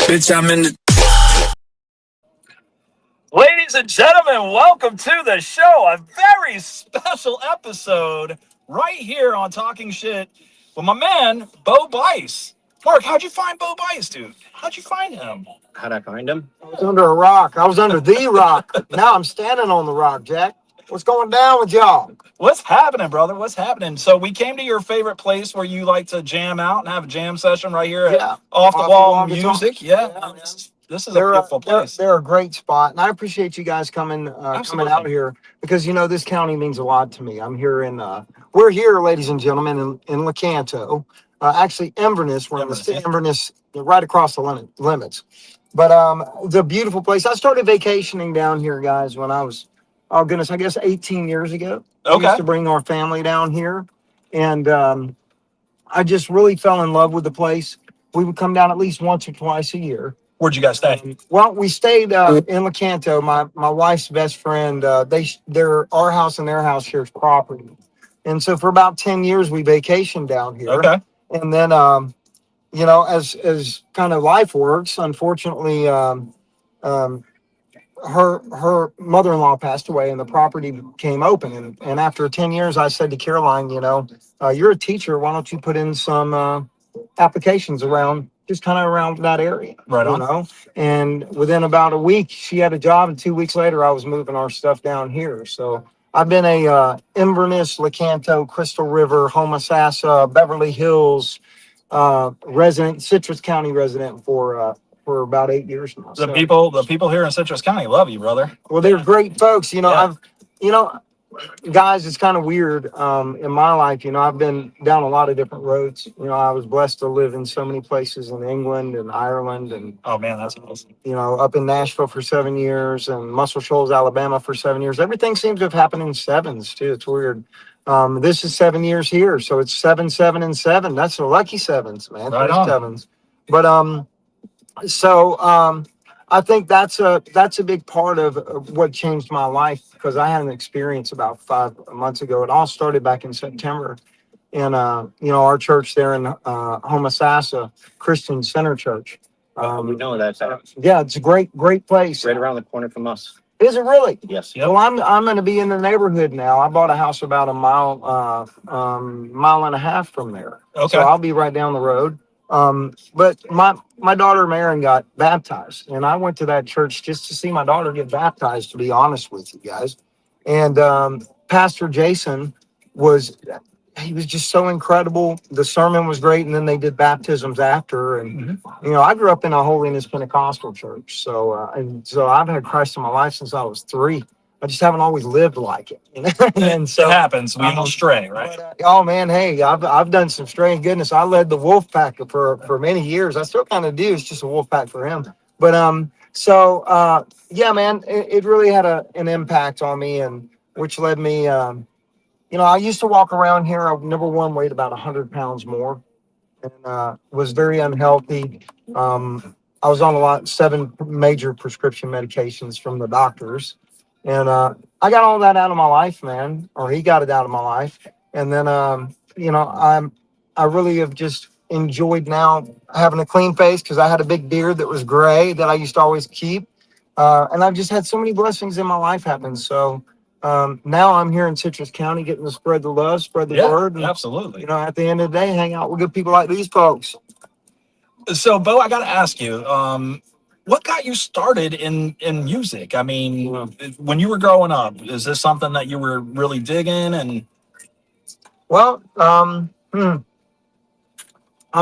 Bitch, I'm in the. Ladies and gentlemen, welcome to the show. A very special episode right here on Talking Shit with my man, Bo Bice. Mark, how'd you find Bo Bice, dude? How'd you find him? How'd I find him? I was under a rock. I was under the rock. Now I'm standing on the rock, Jack. What's going down with y'all? What's happening, brother? What's happening? So we came to your favorite place where you like to jam out and have a jam session right here Yeah. at Off the Wall Guitar. Music. Yeah. Yeah, This is a They're, beautiful place. they're a great spot, and I appreciate you guys coming Absolutely. out here because this county means a lot to me. I'm here we're here, ladies and gentlemen, in Lecanto, actually Inverness. We're in the Inverness, state yeah. of Inverness, right across the limits. But it's a beautiful place. I started vacationing down here, guys, when I was, oh goodness, I guess 18 years ago. We Okay. used to bring our family down here, and I just really fell in love with the place. We would come down at least once or twice a year. Where'd you guys stay? Well, we stayed in Lecanto. My wife's best friend, our house and their house shares property, and so for about 10 years we vacationed down here. Okay. And then as kind of life works, unfortunately, her mother-in-law passed away and the property became open. And after 10 years, I said to Caroline, you're a teacher. Why don't you put in some applications around, just kind of around that area? Right on. And within about a week, she had a job. And 2 weeks later, I was moving our stuff down here. So I've been a Inverness, Lecanto, Crystal River, Homosassa, Beverly Hills resident, Citrus County resident for about 8 years now. The people here in Citrus County love you, brother. Well, they're great folks. Yeah. I've, guys, it's kind of weird. In my life, I've been down a lot of different roads. I was blessed to live in so many places in England and Ireland, and Oh man, that's awesome. up in Nashville for 7 years, and Muscle Shoals, Alabama for 7 years. Everything seems to have happened in sevens too. It's weird. This is 7 years here, so it's 7, 7, and 7. That's the lucky sevens, man. Right Three on. sevens. But I think that's a big part of what changed my life, because I had an experience about 5 months ago. It all started back in September in our church there in Homosassa Christian Center Church. We know that. Yeah, it's a great place. Right around the corner from us. Is it really? Yes. Yep. Well, I'm going to be in the neighborhood now. I bought a house about a mile and a half from there. Okay. So I'll be right down the road. But my daughter Marin got baptized, and I went to that church just to see my daughter get baptized, to be honest with you guys. And Pastor Jason he was just so incredible. The sermon was great, and then they did baptisms after. And I grew up in a holiness Pentecostal church, so I've had Christ in my life since I was 3. I just haven't always lived like it. And so it happens. We all stray, right? oh man, hey, I've done some strange goodness. I led the wolf pack for many years. I still kind of do. It's just a wolf pack for him. But yeah, man, it really had an impact on me, and which led me. I used to walk around here. I, number one, weighed about 100 pounds more, and was very unhealthy. I was on 7 major prescription medications from the doctors. And I got all that out of my life, man, or he got it out of my life. And then, I really have just enjoyed now having a clean face, because I had a big beard that was gray that I used to always keep. And I've just had so many blessings in my life happen. So now I'm here in Citrus County getting to spread the love, spread the word. And, absolutely. at the end of the day, hang out with good people like these folks. So, Bo, I got to ask you, what got you started in music? I mean, when you were growing up, is this something that you were really digging? And Well, I'll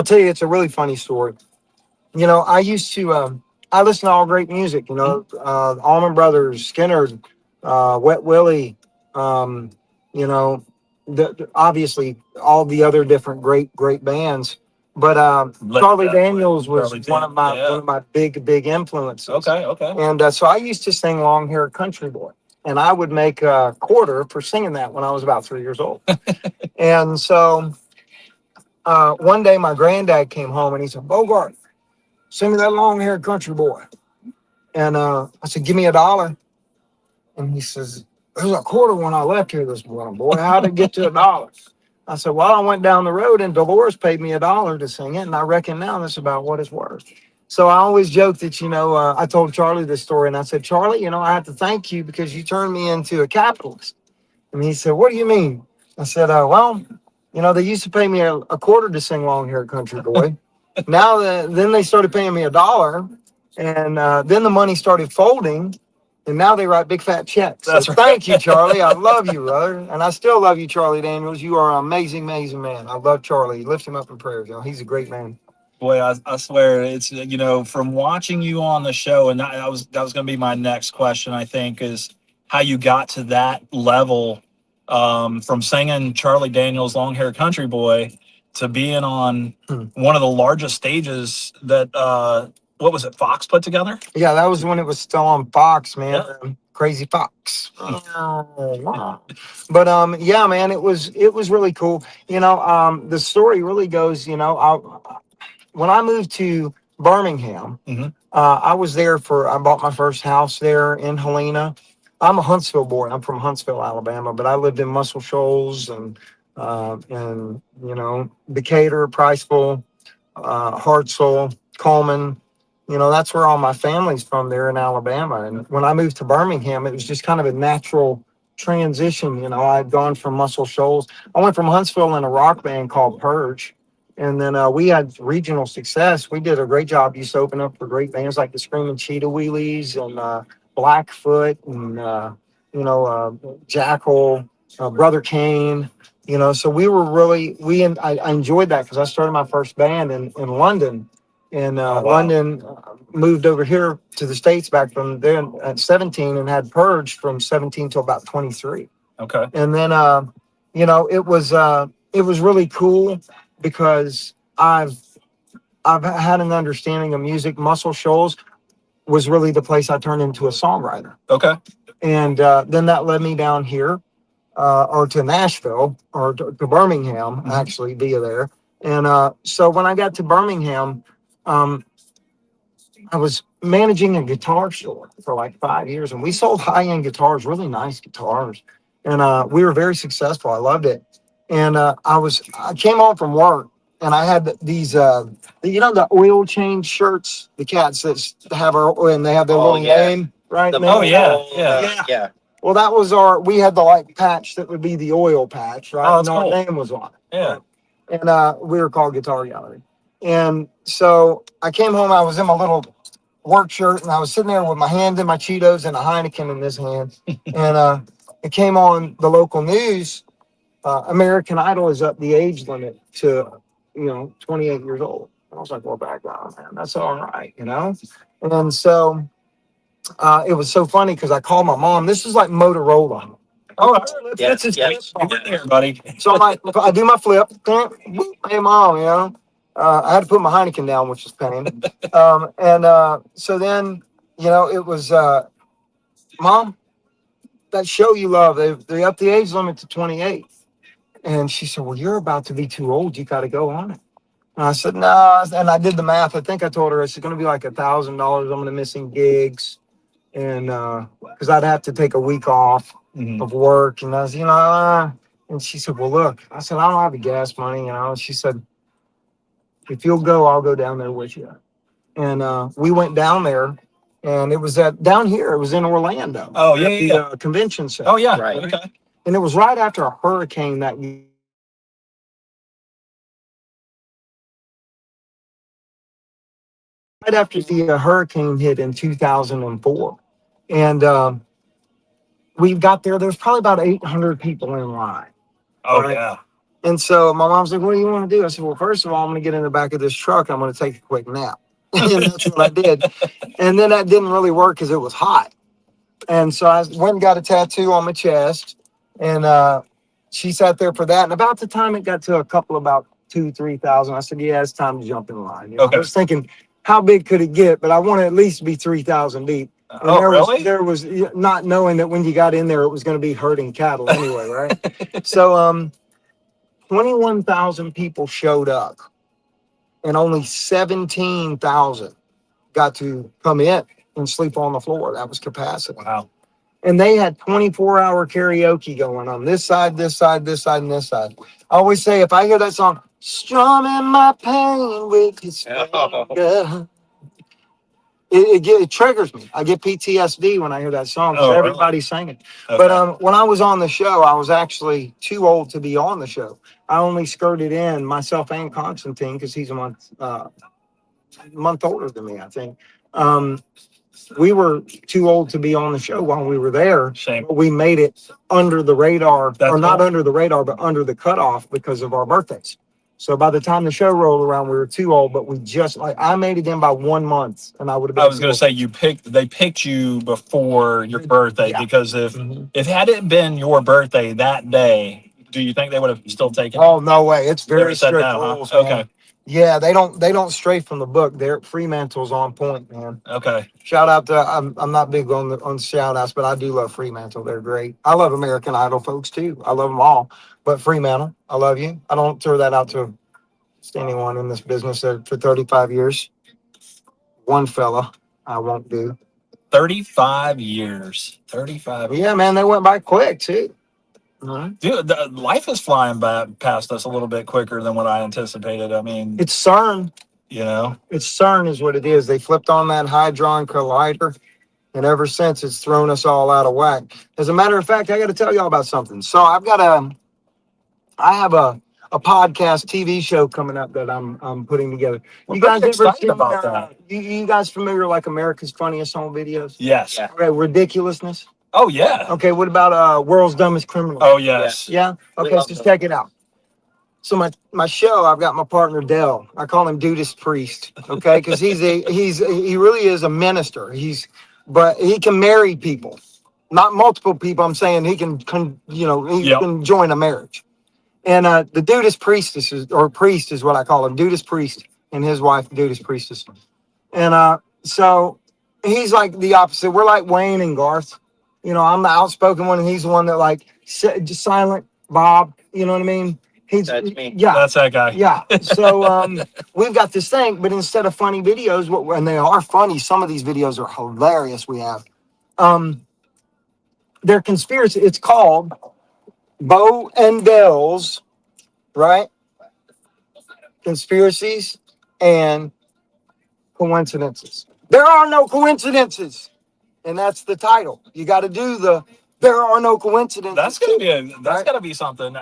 tell you, it's a really funny story. I used to, I listen to all great music, Allman Brothers, Skinner, Wet Willie, obviously all the other different great bands. But Charlie Daniels was one of my big influences. okay. And so I used to sing Long Hair Country Boy, and I would make a quarter for singing that when I was about 3 years old. And so one day my granddad came home and he said, "Bogart, sing me that Long Hair Country Boy." And I said, "Give me $1." And he says, "There's a quarter when I left here this morning, boy. How did it get to $1?" I said, "Well, I went down the road and Dolores paid me $1 to sing it, and I reckon now that's about what it's worth." So I always joke that, I told Charlie this story and I said, Charlie, I have to thank you because you turned me into a capitalist. And he said, what do you mean? I said, well, they used to pay me a quarter to sing Long Hair Country Boy. Then they started paying me $1. And then the money started folding. And now they write big fat checks. So That's right. thank you, Charlie. I love you, brother. And I still love you, Charlie Daniels. You are an amazing, amazing man. I love Charlie. Lift him up in prayers, y'all. He's a great man. Boy, I swear it's from watching you on the show, and that was going to be my next question. I think is how you got to that level, from singing Charlie Daniels' "Long Hair Country Boy" to being on one of the largest stages that what was it, Fox put together? Yeah, that was when it was still on Fox, man. Yeah. Crazy Fox. But yeah, man, it was really cool. The story really goes, when I moved to Birmingham, I was there I bought my first house there in Helena. I'm a Huntsville boy. I'm from Huntsville, Alabama, but I lived in Muscle Shoals and Decatur, Priceville, Hartselle, Coleman. That's where all my family's from there in Alabama. And when I moved to Birmingham, it was just kind of a natural transition. I'd gone from Muscle Shoals. I went from Huntsville in a rock band called Purge. And then we had regional success. We did a great job. Used to open up for great bands like the Screaming Cheetah Wheelies and Blackfoot and, Jackal, Brother Kane. So we were really, I enjoyed that because I started my first band in London. And Oh, wow. London moved over here to the States back from then at 17 and had Purge from 17 till about 23. Okay. And then, it was really cool because I've had an understanding of music. Muscle Shoals was really the place I turned into a songwriter. Okay. And then that led me down here, or to Nashville, or to Birmingham, actually, via there. And so when I got to Birmingham, um, I was managing a guitar store for like 5 years, and we sold high-end guitars, really nice guitars. And we were very successful. I loved it. And I came home from work, and I had these, the oil change shirts, the cats that have and they have their little name, right? Oh, yeah. Yeah. Well, we had the like patch that would be the oil patch, right? Oh, that's and our cool. name was on it. Yeah. And we were called Guitar Gallery. And so I came home, I was in my little work shirt, and I was sitting there with my hand in my Cheetos and a Heineken in this hand. And it came on the local news. American Idol is up the age limit to, 28 years old. I was like, well, back on, man, that's all right, And so it was so funny because I called my mom. This is like Motorola. Oh, Yes, just yes. You were there, buddy. so I'm like, I do my flip. Hey, mom, I had to put my Heineken down, which is pain. And so then, it was, Mom, that show you love, they upped the age limit to 28. And she said, well, you're about to be too old. You got to go on it. And I said, no. And I did the math. I think I told her it's going to be like $1,000. I'm going to missing gigs. And because I'd have to take a week off of work. And I was, and she said, well, look, I said, I don't have the gas money. She said, if you'll go, I'll go down there with you. And we went down there, and it was down here. It was in Orlando. Oh, yeah, at yeah. the convention center. Oh, yeah. Right. Okay. And it was right after a hurricane that year. Right after the hurricane hit in 2004. And we got there. There was probably about 800 people in line. Oh, Right. yeah. And so my mom's like, what do you want to do? I said, well, first of all, I'm going to get in the back of this truck. I'm going to take a quick nap. And that's what I did. And then that didn't really work because it was hot. And so I went and got a tattoo on my chest. And she sat there for that. And about the time it got to a couple, about 2,000-3,000, I said, yeah, it's time to jump in line. Okay. I was thinking, how big could it get? But I want to at least be 3,000 deep. And Oh, really? there was not knowing that when you got in there, it was going to be herding cattle anyway, right? So 21,000 people showed up, and only 17,000 got to come in and sleep on the floor. That was capacity. Wow. And they had 24-hour karaoke going on this side, this side, this side, and this side. I always say, if I hear that song, strumming my pain with his finger, it triggers me. I get PTSD when I hear that song. So Oh, really? everybody's singing. Okay. But when I was on the show, I was actually too old to be on the show. I only skirted in myself and Constantine because he's a month older than me, I think. Um, we were too old to be on the show while we were there. Shame. But we made it under the radar, That's or not cool. under the radar, but under the cutoff because of our birthdays. So by the time the show rolled around, we were too old, but we just like I made it in by 1 month, and I would have been. I was too going to old. say they picked you before your birthday Yeah. because if Mhm. if had it been your birthday that day, do you think they would have still taken it? Oh no way! It's They very would've said strict no, huh? rules, man. Okay. Yeah, they don't stray from the book. Their Fremantle's on point, man. Okay. Shout out to I'm not big on shout outs, but I do love Fremantle. They're great. I love American Idol folks too. I love them all. But Fremantle, I love you. I don't throw that out to anyone in this business that for 35 years. One fella I won't do. 35 years. 35. But yeah, man, they went by quick too. Dude, life is flying by past us a little bit quicker than what I anticipated. I mean, It's CERN. you know, It's CERN is what it is. They flipped on that Hadron Collider, and ever since it's thrown us all out of whack. As a matter of fact, I got to tell y'all about something. So I have a podcast TV show coming up that I'm putting together. we're You guys pretty ever excited seen about that. you guys familiar like America's Funniest Home Videos? Yes. Yeah. Okay, ridiculousness. Oh, yeah. Okay, what about World's Dumbest Criminal? Oh, yes. Yeah. We Okay, love so those. check it out. So my show, I've got my partner Dell. I call him Dudist Priest. Okay, because he really is a minister. But he can marry people, not multiple people. I'm saying he he Yep. can join a marriage. And the Dudist priestess priest is what I call him, Dudist priest, and his wife Dudist priestess. And so he's like the opposite. We're like Wayne and Garth. I'm the outspoken one, and he's the one that like just silent Bob. You know what I mean? That's me. Yeah. That's that guy. Yeah. So we've got this thing, but instead of funny videos, and they are funny, some of these videos are hilarious. We have they're conspiracy. It's called Bo and Dell's, right? Conspiracies and coincidences. There are no coincidences. And that's the title. You got to do there are no coincidences. That's gonna be that's Right? gotta be something.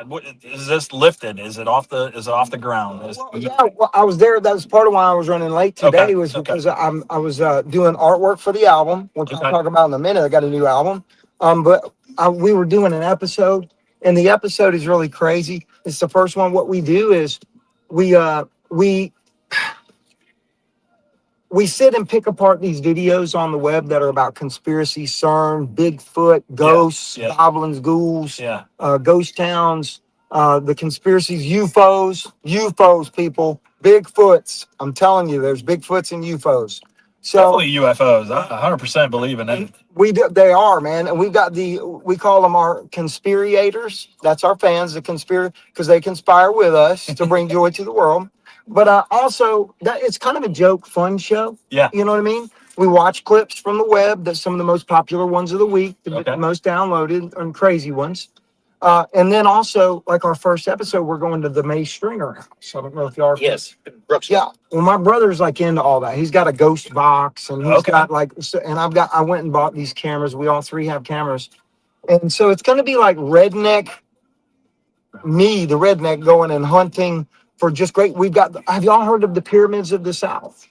Is this lifted? Is it off the ground? Well, I was there. That was part of why I was running late today. Okay, Was okay. because I was doing artwork for the album, which Okay. I'll talk about in a minute. I got a new album. But we were doing an episode, and the episode is really crazy. It's the first one. What we do is we sit and pick apart these videos on the web that are about conspiracy, CERN, Bigfoot, ghosts, yeah. goblins, ghouls, Yeah. ghost towns, the conspiracies, UFOs, people, Bigfoots. I'm telling you, there's Bigfoots and UFOs. So Definitely UFOs. I 100% believe in it. they are, man, and we've got we call them our conspirators. That's our fans, the because they conspire with us to bring joy to the world. But also, that it's kind of a joke, fun show. Yeah. You know what I mean? We watch clips from the web. That's some of the most popular ones of the week, the Okay. most downloaded and crazy ones. And then also, like our first episode, we're going to the May Stringer house. I don't know if y'all are. Yes. Brooks. Yeah. Well, my brother's like into all that. He's got a ghost box, and he's Okay. got and I went and bought these cameras. We all three have cameras. And so it's going to be like redneck, me, the redneck, going and hunting for just great. Have y'all heard of the Pyramids of the South?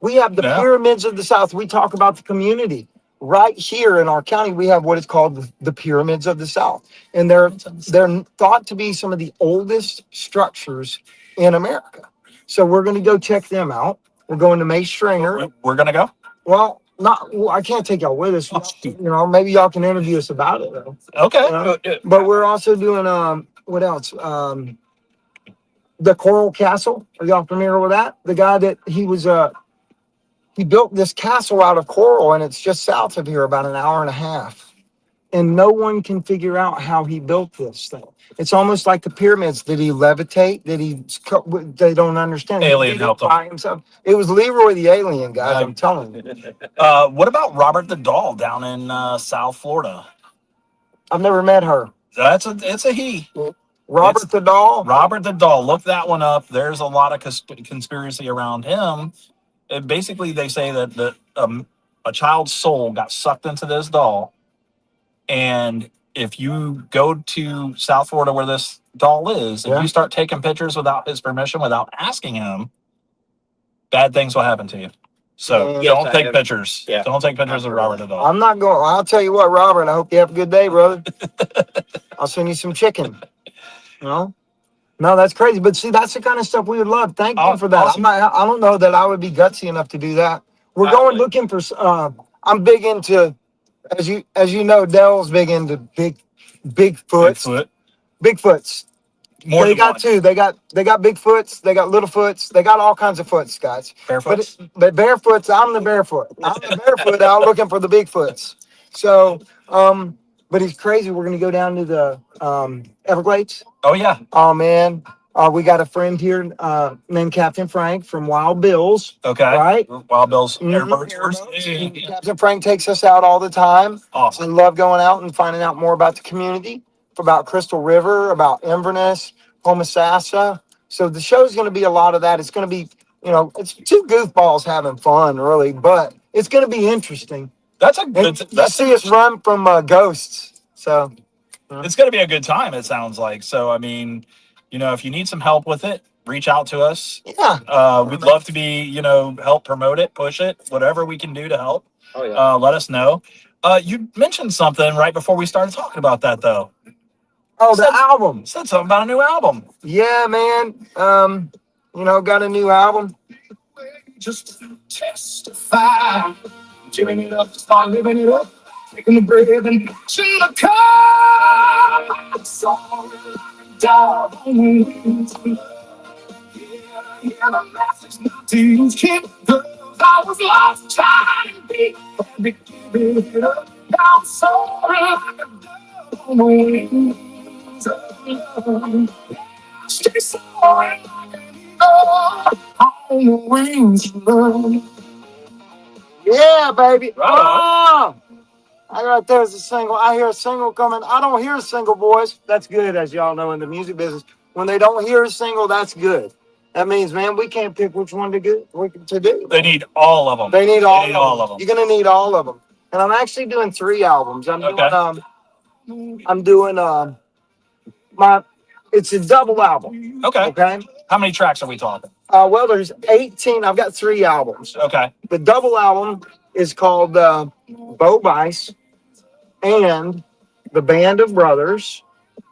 We have the No. Pyramids of the South. We talk about the community. Right here in our county, we have what is called the Pyramids of the South. And they're thought to be some of the oldest structures in America. So we're going to go check them out. We're going to May Stringer. We're gonna go. Well, I can't take y'all with us. Maybe y'all can interview us about it though. Okay. But we're also doing what else? The Coral Castle. Are y'all familiar with that? The guy that he built this castle out of coral, and it's just south of here, about an hour and a half. And no one can figure out how he built this thing. It's almost like the pyramids. Did he levitate? They don't understand. Alien He did it helped him. by himself. It was Leroy the alien, guys. I'm telling you. What about Robert the Doll down in South Florida? I've never met her. It's a he. Robert the Doll. Robert the Doll. Look that one up. There's a lot of conspiracy around him. basically they say that a child's soul got sucked into this doll, and if you go to South Florida where this doll is, if Yeah. you start taking pictures without his permission, without asking him, bad things will happen to you. So Man. Yes, don't I take have. pictures. Yeah. Don't take pictures of Robert the doll. I'm not going. I'll tell you what, Robert. I hope you have a good day, brother. I'll send you some chicken. No, no, that's crazy. But see, that's the kind of stuff we would love. Thank you for that. Awesome. I don't know that I would be gutsy enough to do that. We're I going would. looking for. I'm big into, as you know, Dell's big into Bigfoots. Bigfoots. More They than got one. two. They got Bigfoots. They got Littlefoots. They got all kinds of foots, guys. Barefoots. But barefoots. I'm the barefoot. I'm the barefoot out looking for the Bigfoots. So, but it's crazy. We're gonna go down to the Everglades. Oh yeah. Oh man, we got a friend here named Captain Frank from Wild Bill's. Okay. Right. Wild Bill's Mhm. Airboats. Airboats. Captain Frank takes us out all the time. Awesome. I love going out and finding out more about the community, about Crystal River, about Inverness, Homosassa. So the show's going to be a lot of that. It's going to be, it's two goofballs having fun, really, but it's going to be interesting. That's a And good. you That's see us run from ghosts. So it's going to be a good time. It sounds like. So I mean, if you need some help with it, reach out to us. yeah, We'd love to be, help promote it, push it, whatever we can do to help. Oh yeah. Let us know. You mentioned something right before we started talking about that, though. oh, the album. You said something about a new album. Yeah, man. Got a new album. Just testify, giving it up, start living it up, taking the breath and pushing the car. Sorry, dog. Yeah, the message not to use kid. I was lost trying to be, give it up. Now I'm sorry, like a dove on the wings of love. Stay sorry, like an eagle on the wings of love. Yeah, baby. Right on. I got there's a single. I hear a single coming. I don't hear a single, boys. That's good, as y'all know in the music business. When they don't hear a single, that's good. That means, man, we can't pick which one to do. They need all of them. They need all of them. You're gonna need all of them. And I'm actually doing 3 albums. Okay. I'm doing my. It's a double album. Okay. Okay. How many tracks are we talking? Well, there's 18. I've got 3 albums. Okay. The double album is called Bo Bice and the Band of Brothers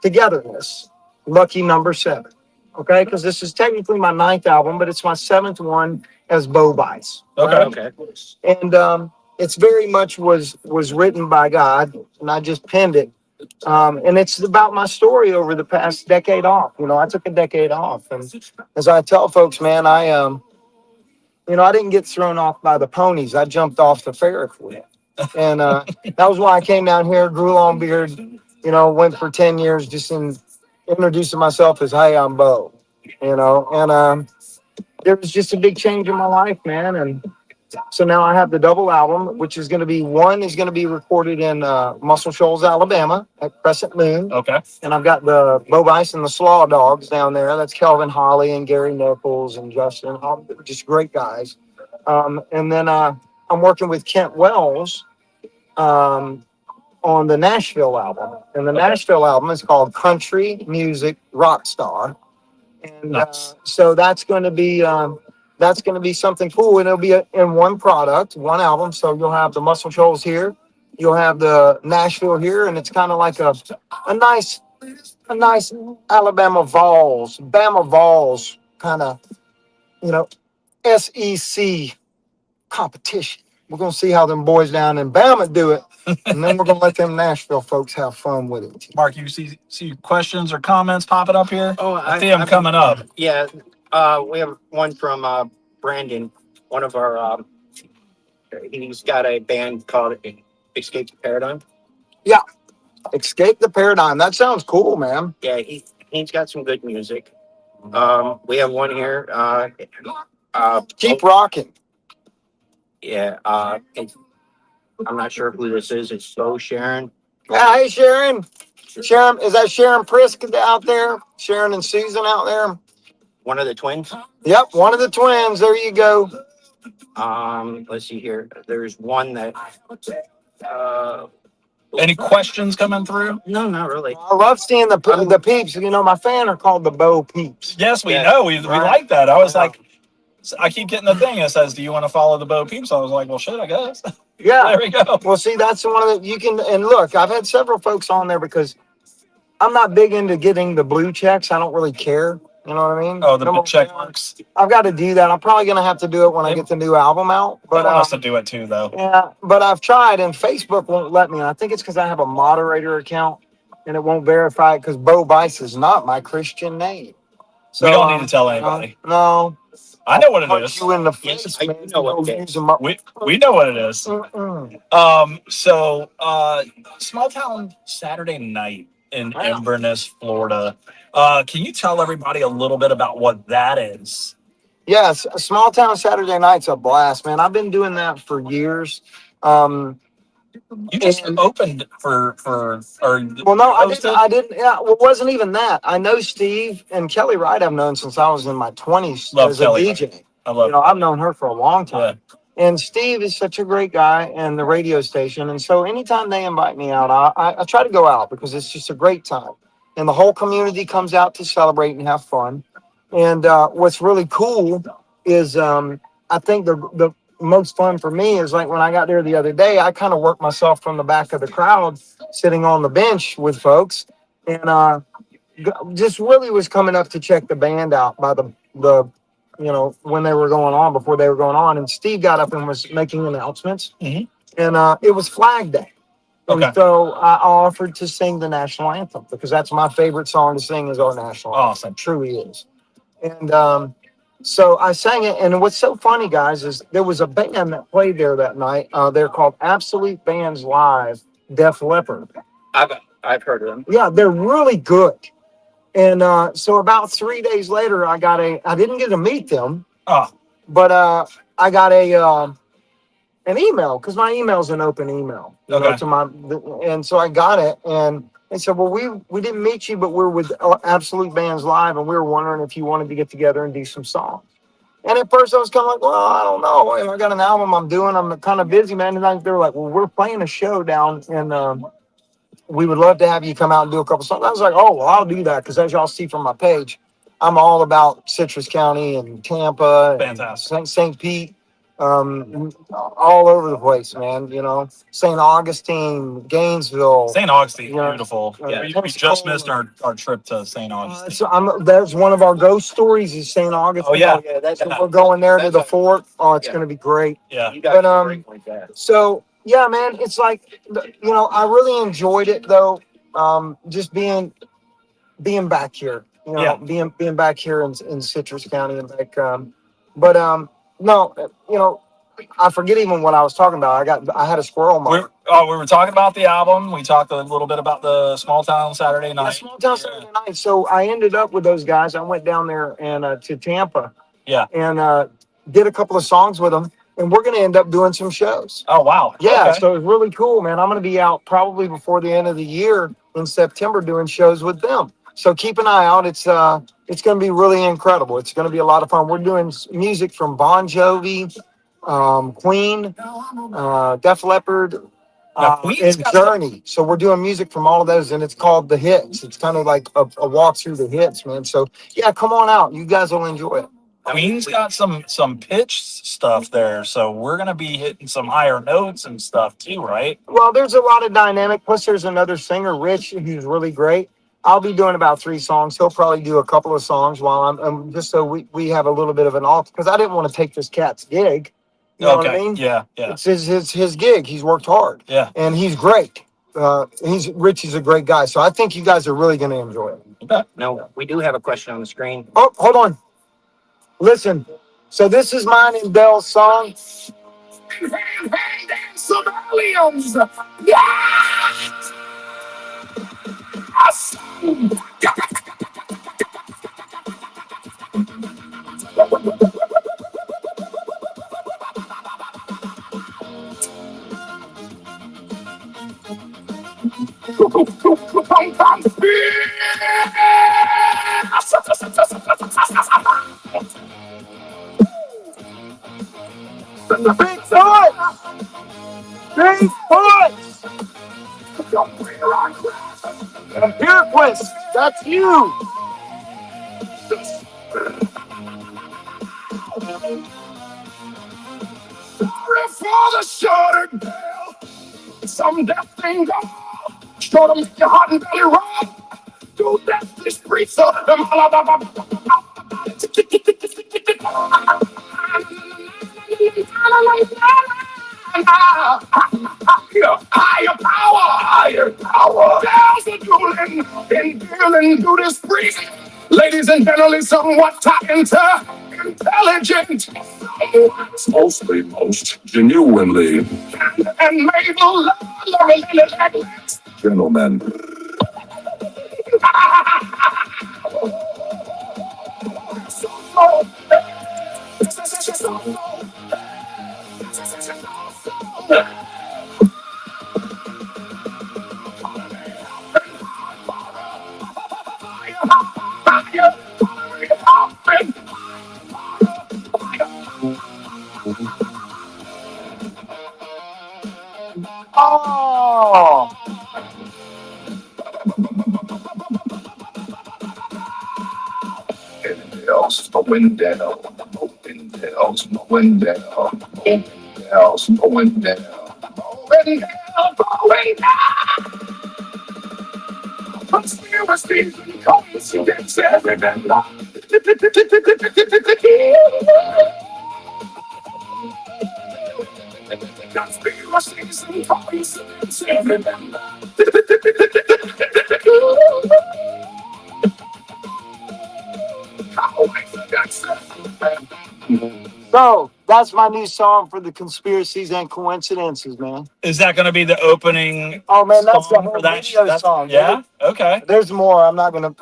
Togetherness, Lucky Number 7. Okay, because this is technically my 9th album, but it's my 7th one as Bo Bice. Okay. Right? Okay. And it's very much was written by God, and I just penned it. And it's about my story over the past decade off. I took a decade off, and as I tell folks, man, I didn't get thrown off by the ponies. I jumped off the Ferris wheel. And that was why I came down here, grew a long beard, went for 10 years just in introducing myself as, hey, I'm Bo, and there was just a big change in my life, man. And so now I have the double album, which is going to be recorded in Muscle Shoals, Alabama at Crescent Moon. Okay. And I've got the Bo Bice and the Slaw Dogs down there. That's Kelvin Holly and Gary Nichols and Justin, all just great guys. And then I'm working with Kent Wells on the Nashville album. And the Nashville album is called Country Music Rockstar. And Nice. so that's going to be something cool, and it'll be in one product, one album. So you'll have the Muscle Shoals here, you'll have the Nashville here, and it's kind of like a nice Bama Vols kind of SEC competition. We're gonna see how them boys down in Bama do it, and then we're gonna let them Nashville folks have fun with it. Mark, you see questions or comments popping up here? Oh, I see them coming up. Yeah. We have one from Brandon. One of our. He's got a band called Escape the Paradigm. Escape the Paradigm. That sounds cool, man. Yeah, he's got some good music. We have one here. Keep rocking. Yeah. I'm not sure who this is. It's Bo Sharon. Yeah, hey Sharon. Sharon, is that Sharon Prisk out there? Sharon and Susan out there? One of the twins. Yep, one of the twins. There you go. Let's see here. There's one that. Uh, Any questions coming through? no, not really. I love seeing the peeps. You know, my fan are called the Bo Peeps. Yes, we Yeah. know. We Right. like that. I was Yeah. like, I keep getting the thing that says, "Do you want to follow the Bo Peeps?" I was like, "Well, shit, I guess." Yeah. There we go. Well, see, that's one of the you can and look. I've had several folks on there because I'm not big into getting the blue checks. I don't really care. You know what I mean? Oh, the Come on, check man. marks. I've got to do that. I'm probably gonna have to do it when I They, get the new album out. they But want us to do it too, though. yeah, but I've tried and Facebook won't let me. And I think it's because I have a moderator account and it won't verify it because Bo Bice is not my Christian name. So We don't need to tell anybody. no, I I'll know what it punch is. you in the Yes, face, I man. do know what Go it use is. them up. We know what it is. Mm-mm. So small town Saturday night in Wow. Inverness, Florida. Can you tell everybody a little bit about what that is? Yes, a small town Saturday night's a blast, man. I've been doing that for years. Um, You just and opened or well, no, I didn't. hosted? I didn't. Yeah, well, it wasn't even that. I know Steve and Kelly Wright. I've known since I was in my 20s Love as a Kelly. DJ. I You love. know, I've known her for a long Yeah. time. And Steve is such a great guy, and the radio station. And so, anytime they invite me out, I try to go out because it's just a great time, and the whole community comes out to celebrate and have fun. And what's really cool is I think the most fun for me is like when I got there the other day, I kind of worked myself from the back of the crowd, sitting on the bench with folks, and just really was coming up to check the band out by the you know when they were going on before they were going on, and Steve got up and was making announcements, Mhm. and it was Flag Day. Okay. And so I offered to sing the national anthem because that's my favorite song to sing is our national anthem. Awesome. It truly is. And so I sang it. And what's so funny, guys, is there was a band that played there that night. They're called Absolute Bands Live, Def Leppard. I've I've heard of them. Yeah, they're really good. And so about 3 days later, I didn't get to meet them, Oh, but I got an email because my email's an open email, you know, Okay. to my, and so I got it, and they said, well, we didn't meet you, but we're with Absolute Bands Live, and we were wondering if you wanted to get together and do some songs. And at first I was kind of like, well, I don't know. I got an album I'm doing. I'm kind of busy, man. And they were like, well, we're playing a show down in we would love to have you come out and do a couple songs. I was like, oh, well, I'll do that because as y'all see from my page, I'm all about Citrus County and Tampa and Fantastic. St. Pete, all over the place, man. You know, St. Augustine, Gainesville. St. Augustine's Yeah. beautiful. Yeah. We just missed our trip to St. Augustine. So that's one of our ghost stories is St. Augustine. Oh, yeah. Yeah, that's So we're going there to that's the a- fort. Oh, it's yeah. going to be great. Yeah. You guys But, are great like that. So yeah, man, it's like you know, I really enjoyed it though. Just being back here, you know, Yeah. being back here in Citrus County and like, but no, you know, I forget even what I was talking about. I had a squirrel moment. We were talking about the album. We talked a little bit about the small town Saturday Yeah, night. small town Saturday night. So I ended up with those guys. I went down there and to Tampa. Yeah. And did a couple of songs with them, and we're going to end up doing some shows. Oh, wow. Yeah, Okay. so it's really cool, man. I'm going to be out probably before the end of the year in September doing shows with them. So keep an eye out. It's going to be really incredible. It's going to be a lot of fun. We're doing music from Bon Jovi, Queen, Def Leppard, Now, Queen's and got some- Journey. So we're doing music from all of those, and it's called The Hits. It's kind of like a walk through the hits, man. So yeah, come on out. You guys will enjoy it. Queen's got some pitch stuff there, so we're gonna be hitting some higher notes and stuff too, right? Well, there's a lot of dynamic. Plus, there's another singer, Rich, who's really great. I'll be doing about 3 songs. He'll probably do a couple of songs while just so we have a little bit of an alt because I didn't want to take this cat's gig. You know what I mean? Yeah. Yeah. It's his gig. He's worked hard. Yeah. And he's great. Rich is a great guy. So I think you guys are really going to enjoy it. Okay. No, we do have a question on the screen. Oh, hold on. Listen. So this is mine and Dell's song. Civilians! Yes! Bigfoot. That's you. For the shorter girl, some death thing go. Short them your heart and belly roll. Do that this streets of them. Higher power. There's a dueling in dealing through this breeze. Ladies and gentlemen, somewhat talking to intelligent. Mostly, most genuinely. And Mabel, gentlemen. Oh, Windells, Windell, Windells, Windell, Windells, Windell, Windell. Conspiracies and coincidences, remember. Conspiracies and coincidences, remember. so that's my new song for the conspiracies and coincidences, man. Is that going to be the opening? Oh man, that's the song whole for that? video song. Yeah. Okay. There's more. I'm not gonna.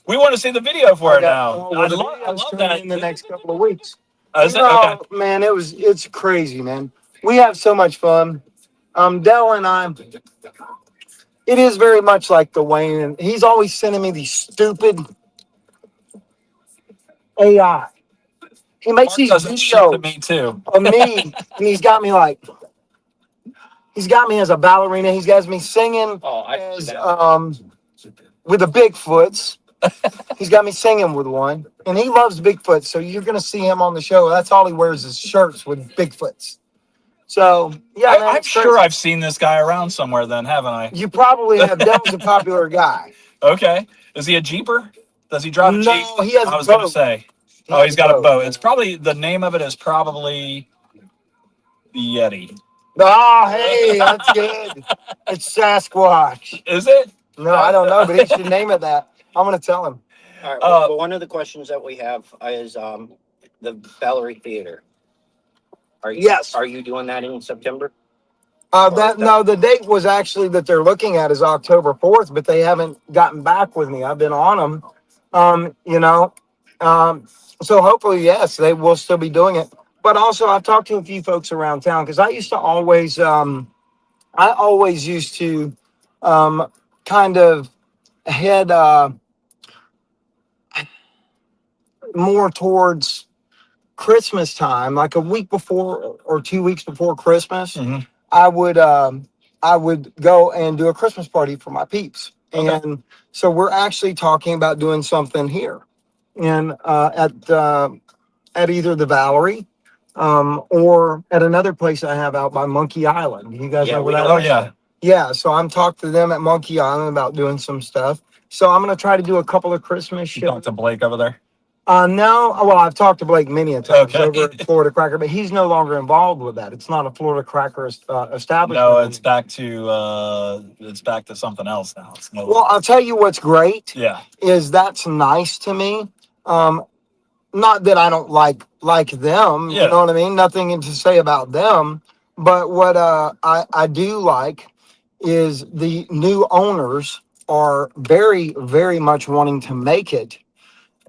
We want to see the video for it now. Oh, well, I the love video's coming that. in the next couple of weeks. Is it? Okay. Man, it's crazy, man. We have so much fun. Dell and I. It is very much like the Wayne, and he's always sending me these stupid AI. He makes Mark these does it shit to videos me too. of me, and he's got me as a ballerina. He's got me singing as with the Bigfoots. He's got me singing with one, and he loves Bigfoot. So you're gonna see him on the show. That's all he wears is shirts with Bigfoots. So yeah, man, I'm sure I've seen this guy around somewhere. Then haven't I? you probably have. Dell's a popular guy. Okay. Is he a Jeeper? Does he drive a Jeep? No, he has I a was going to boat. say. Oh, he's got a boat. It's probably the name of it is probably the Yeti. Oh, hey, that's good. It's Sasquatch. Is it? No, I don't know, but he should name it that. I'm gonna tell him. All right. Well, one of the questions that we have is the Ballery Theater. Yes. Are you doing that in September? The date was actually that they're looking at is October 4th, but they haven't gotten back with me. I've been on them. So hopefully, yes, they will still be doing it. But also, I've talked to a few folks around town because I used to always, used to kind of head more towards Christmas time, like a week before or 2 weeks before Christmas. Mhm. I would go and do a Christmas party for my peeps. Okay. And so we're actually talking about doing something here in at either the Valerie or at another place I have out by Monkey Island. You guys know where that is? Oh yeah. Yeah, so I'm talking to them at Monkey Island about doing some stuff. So I'm gonna try to do a couple of Christmas You shows. talked to Blake over there. No, well, I've talked to Blake many a times Okay. over at Florida Cracker, but he's no longer involved with that. It's not a Florida Cracker establishment. No, it's back to something else now. It's no. Well, I'll tell you what's great Yeah. is that's nice to me. Not that I don't like them, Yeah. you know what I mean? Nothing to say about them, but what I do like is the new owners are very, very much wanting to make it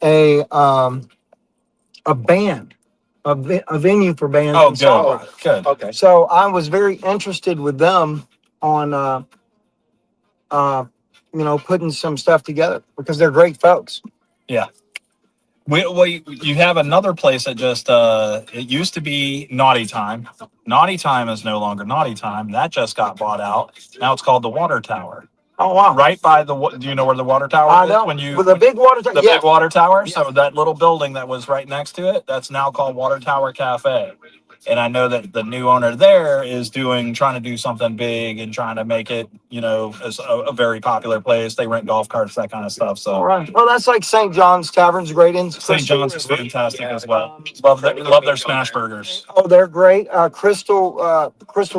a band, a venue for bands. Oh, and good. songwriters. Good. Okay. So I was very interested with them on putting some stuff together because they're great folks. Yeah. You have another place that just it used to be Naughty Time. Naughty Time is no longer Naughty Time. That just got bought out. Now it's called the Water Tower. Oh wow! Right by do you know where the water tower I is? know. When you With the big water tower. the Yeah. big water tower. Yeah. So that little building that was right next to it, that's now called Water Tower Cafe. And I know that the new owner there is trying to do something big and trying to make it, as a very popular place. They rent golf carts, that kind of stuff. All So right. Well, that's like St. John's Tavern's great in St. Crystal John's is River. fantastic Yeah. as well. Um, Love their smash burgers. Oh, they're great. Crystal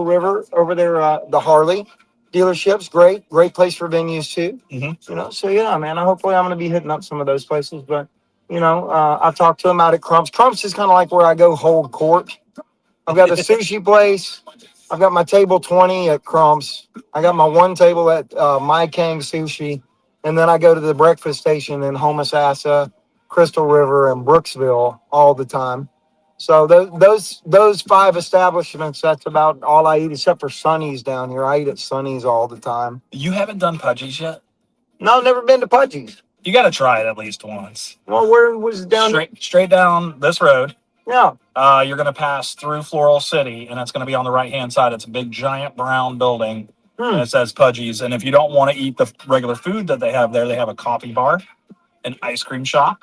River over there, the Harley dealerships, great place for venues too. Mm-hmm. So yeah, man. Hopefully, I'm going to be hitting up some of those places. But I've talked to them out at Crumps. Crumps is kind of like where I go hold court. I've got a sushi place. I've got my table 20 at Crumps. I got my one table at My Kang Sushi, and then I go to the breakfast station in Homosassa, Crystal River, and Brooksville all the time. So those five establishments, that's about all I eat, except for Sonny's down here. I eat at Sonny's all the time. You haven't done Pudgy's yet? No, never been to Pudgy's. You got to try it at least once. Well, where was it down? Straight down this road. Yeah. You're going to pass through Floral City, and it's going to be on the right hand side. It's a big, giant brown building, and it says Pudgy's. And if you don't want to eat the regular food that they have there, they have a coffee bar, an ice cream shop.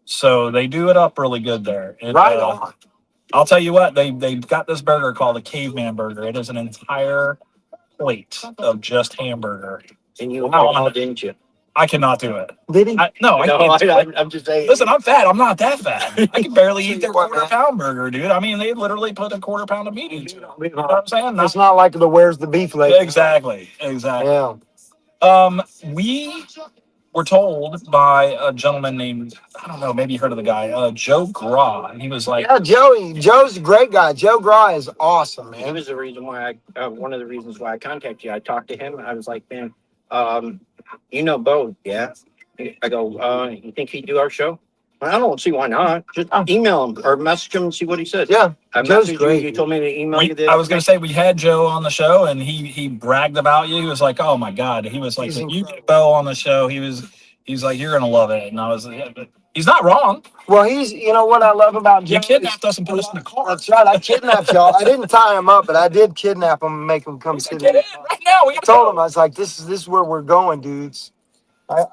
So they do it up really good there. Right on. I'll tell you what, they've got this burger called a caveman burger. It is an entire plate of just hamburger. And you all didn't you? I cannot do it. Did he? No, I can't do it. I'm just saying. Listen, I'm fat. I'm not that fat. I can barely eat their quarter-pound burger, dude. I mean, they literally put a quarter pound of meat into it. You know what I'm saying? It's not like the where's the beef leg. Exactly. Yeah. We were told by a gentleman named, I don't know, maybe you heard of the guy, Joe Graw. And he was like, Yeah, Joe's a great guy. Joe Graw is awesome, He man. was the reason why one of the reasons why I contacted you. I talked to him. I was like, man, you know Bo, yeah? I go, you think he'd do our show? I don't see why not. Just email him or message him and see what he says. Yeah, I Joe's messaged great. you. You told me to email you this. I was going to say, we had Joe on the show, and he bragged about you. He was like, oh my God. He was like, if you get Bo on the show, he's like, you're going to love it. And I was like, yeah, but he's not wrong. Well, what I love about Joe. You kidnapped us and put us in the car. That's right. I kidnapped y'all. I didn't tie him up, but I did kidnap him and make him come sit Get in. in right now. I told him, I was like, this is where we're going, dudes.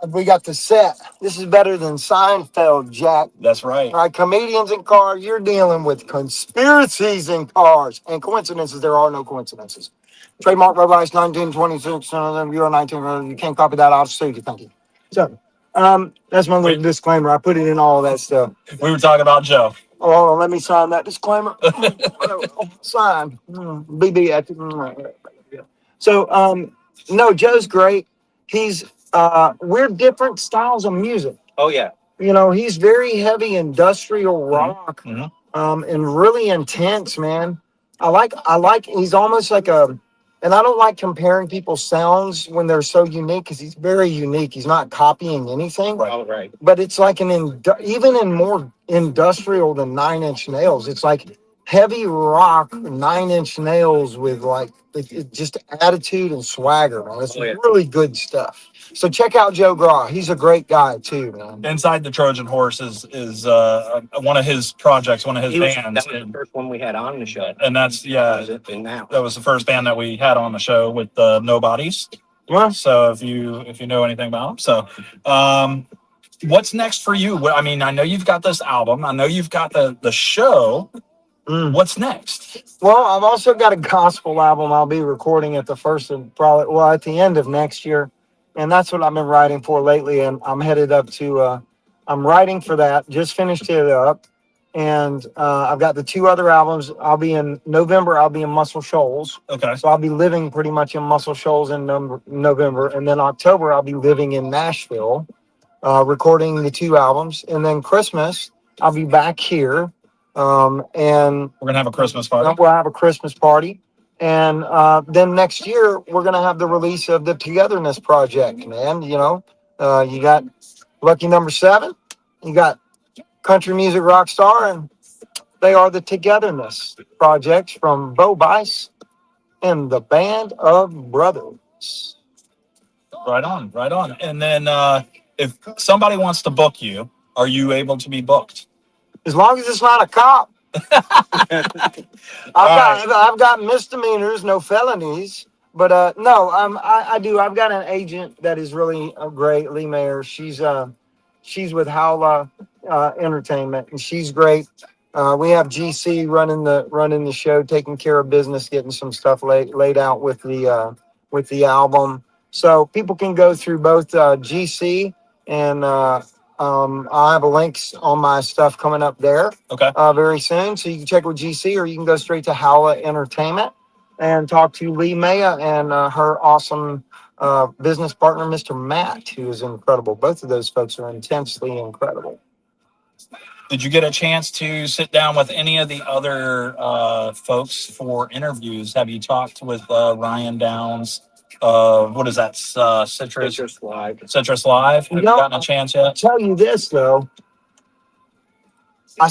We got the set. This is better than Seinfeld, Jack. That's right. All right, comedians in cars, you're dealing with conspiracies in cars and coincidences. There are no coincidences. Trademark Bo Bice 1926. You're 19. You can't copy that. I'll sue you. Thank you. So, that's my little disclaimer. I put it in all that stuff. We were talking about Joe. Oh, hold on, let me sign that disclaimer. Sign. BB at So, no, Joe's great. He's we're different styles of music. Oh yeah. He's very heavy industrial rock, Mm-hmm. And really intense, man. I like he's almost like and I don't like comparing people's sounds when they're so unique because he's very unique. He's not copying anything. Right. Oh, right. But it's like even in more industrial than Nine Inch Nails. It's like heavy rock, 9 Inch Nails with like just attitude and swagger, man. It's really good stuff. So check out Joe Graw. He's a great guy too, man. Inside the Trojan Horse is one of his projects, one of his bands. That was the first one we had on the show. And that's that was the first band that we had on the show with Nobodies. Well, so if you know anything about them, so what's next for you? I mean, I know you've got this album. I know you've got the show. What's next? Well, I've also got a gospel album I'll be recording at at the end of next year. And that's what I've been writing for lately. And I'm headed up to, I'm writing for that. Just finished it up. And I've got the 2 other albums. November, I'll be in Muscle Shoals. Okay. So I'll be living pretty much in Muscle Shoals in November. And then October, I'll be living in Nashville, recording the 2 albums. And then Christmas, I'll be back here. And we're going to have a Christmas party. We'll have a Christmas party. And then next year, we're going to have the release of the Togetherness Project, man. You got Lucky Number 7, you got Country Music Rockstar, and they are the Togetherness Projects from Bo Bice and the Band of Brothers. Right on. And then if somebody wants to book you, are you able to be booked? As long as it's not a cop. All right. I've got misdemeanors, no felonies. But no, I do. I've got an agent that is really great, Lee Mayer. She's with Howla Entertainment, and she's great. We have GC running the show, taking care of business, getting some stuff laid out with the album. So people can go through both GC and I'll have links on my stuff coming up there Okay. very soon. So you can check with GC, or you can go straight to Howla Entertainment and talk to Lee Maya and her awesome business partner, Mr. Matt, who is incredible. Both of those folks are intensely incredible. Did you get a chance to sit down with any of the other folks for interviews? Have you talked with Ryan Downs? What is that? Citrus Live. Citrus Live. Have you gotten a chance I'll yet? tell you this though, I,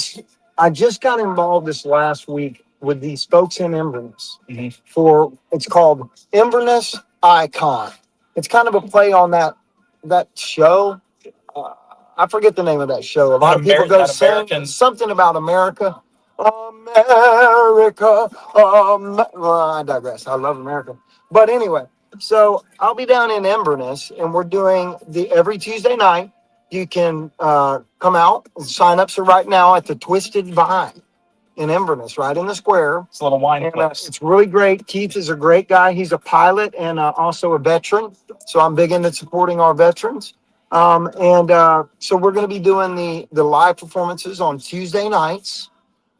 I just got involved this last week with these folks in Inverness Mhm. for it's called Inverness Icon. It's kind of a play on that show. Uh, I forget the name of that show. A lot of people go That sing American. something about America. America. Well, I digress. I love America. But anyway, so I'll be down in Inverness, and we're doing the every Tuesday night. You can come out. Sign-ups are right now at the Twisted Vine in Inverness, right in the square. It's a little wine And place. it's really great. Keith is a great guy. He's a pilot and also a veteran. So I'm big into supporting our veterans. So we're going to be doing the live performances on Tuesday nights.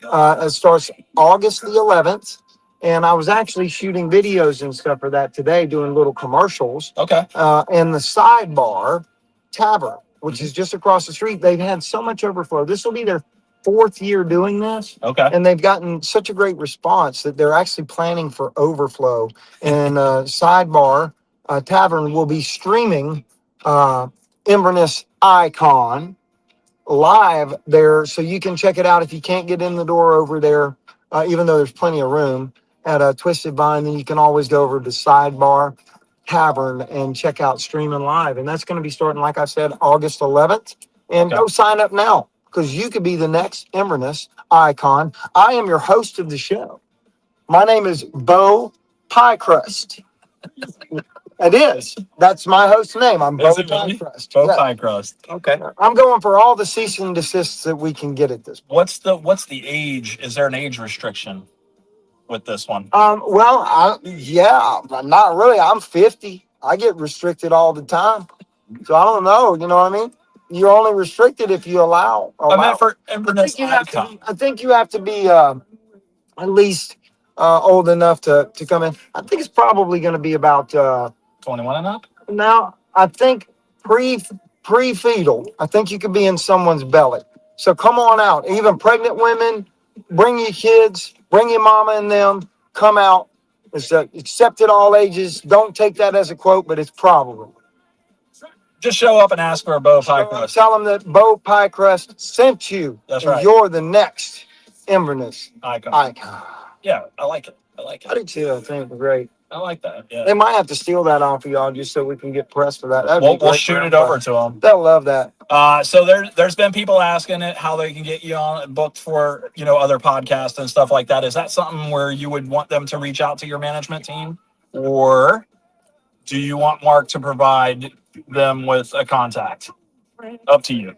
It starts August the 11th. And I was actually shooting videos and stuff for that today, doing little commercials. Okay. And the Sidebar Tavern, which is just across the street, they've had so much overflow. This will be their fourth year doing this. Okay. And they've gotten such a great response that they're actually planning for overflow. And Sidebar Tavern will be streaming Inverness Icon live there, so you can check it out if you can't get in the door over there. Even though there's plenty of room at Twisted Vine, then you can always go over to Sidebar Tavern and check out streaming live. And that's going to be starting, like I said, August 11th. And Okay. go sign up now, because you could be the next Inverness Icon. I am your host of the show. My name is Bo Piecrust. It is. That's my host name. I'm Bo Is it really? Piecrust. Bo Yeah. Pie Crust. Okay. I'm going for all the cease and desists that we can get at this point. What's the age? Is there an age restriction with this one? Yeah, but not really. I'm 50. I get restricted all the time. So I don't know. You know what I mean? You're only restricted if you allow. I meant for Inverness I Icon. think you have to be at least old enough to come in. I think it's probably going to be about 21 and up. now. I think pre fetal. I think you could be in someone's belly. So come on out. Even pregnant women, bring your kids, bring your mama and them. Come out. It's accepted all ages. Don't take that as a quote, but it's probably. Just show up and ask for a Bo Pie Crust. Tell them that Bo Piecrust sent you. That's and right. You're the next Inverness Icon. icon. Yeah, I like it. I like I it. do too. I think it's great. I like that. Yeah. They might have to steal that off of y'all just so we can get press for that. That'd be We'll great shoot for it over everybody. to them. They'll love that. So there's been people asking it how they can get you on booked for other podcasts and stuff like that. Is that something where you would want them to reach out to your management team, or do you want Mark to provide them with a contact? Up to you.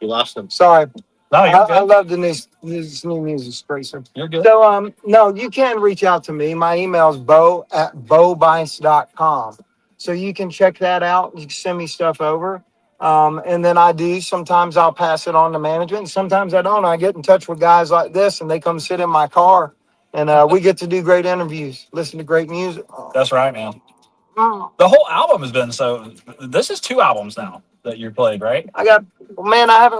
You lost them. Sorry. No, you're I good. love this new music, Spracer. You're good. So, no, you can reach out to me. My email is bo@bobice.com. So you can check that out. You can send me stuff over. And then I do. Sometimes I'll pass it on to management. Sometimes I don't. I get in touch with guys like this, and they come sit in my car, and we get to do great interviews, listen to great music. That's right, man. Mm. The whole album has been so. This is 2 albums now that you played, right? I haven't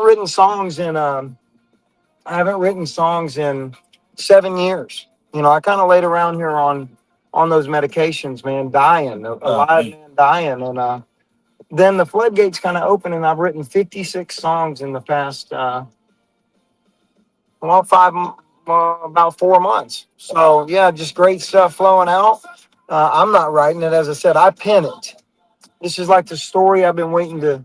written songs in 7 years. I kind of laid around here on those medications, man, dying, a live man dying, and then the floodgates kind of open, and I've written 56 songs in the past about 4 months. So yeah, just great stuff flowing out. I'm not writing it, as I said. I pen it. this is like the story I've been waiting to